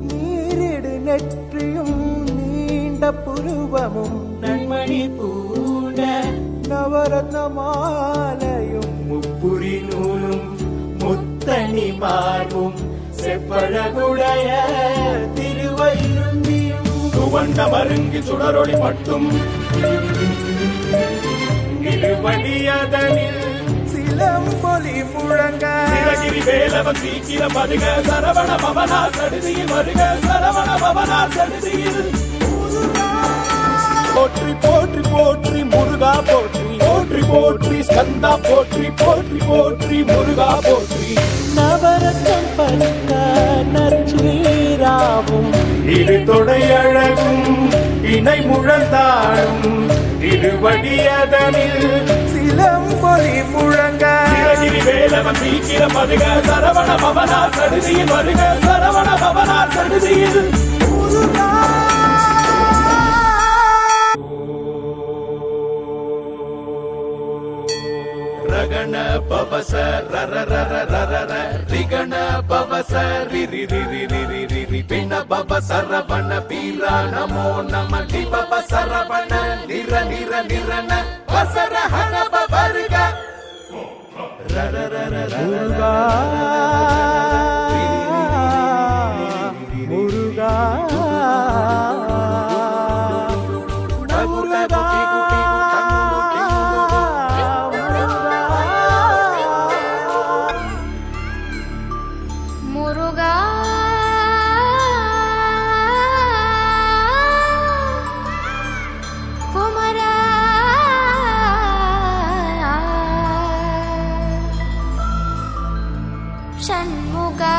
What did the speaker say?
நீரிடு நெற்றியும் நீண்ட புருவமும் நன்மணி பூண்ட நவரத்ன மாலையும் முப்புரி நூலும் முத்தணி மார்பும் செப்பழகுடைய திருவயிருந்தியும் துவண்ட மருங்கி சுடரொளி பட்டும் இருவடியதனில் சிலம்பொலி முழங்க சிறகிரி வேலவன் சீக்கிரம் வருக சரவண பவனா சடுதியில் வருக சரவண பவனா சடுதியில் போற்றி போற்றி போற்றி முருகா போற்றி போற்றி போற்றி ஸ்கந்தா போற்றி போற்றி போற்றி முருகா போற்றி நவரத்தம் பறித்த நற்சீராவும் இரு தொடையழகும் இணை முழந்தாடும் திருவடியதனில் சிலம்பொலி முழங்க சிறகிரி வேலவன் சீக்கிரம் வருக சரவண பவனா சடுதியில் வருக சரவண பவனா சடுதியில் முருகா ரகண பவச ரர ரர ரர ர ரிகண பவச ரிரி ரிரி ரிரி ரிரி பிண பவ சரவண பீரா நமோ நம திபவ சரவண நிர நிர நிரன வசர ஹன பவர்க ரர ரர முருகா முருகா முருகா குமரா ஷண்முகா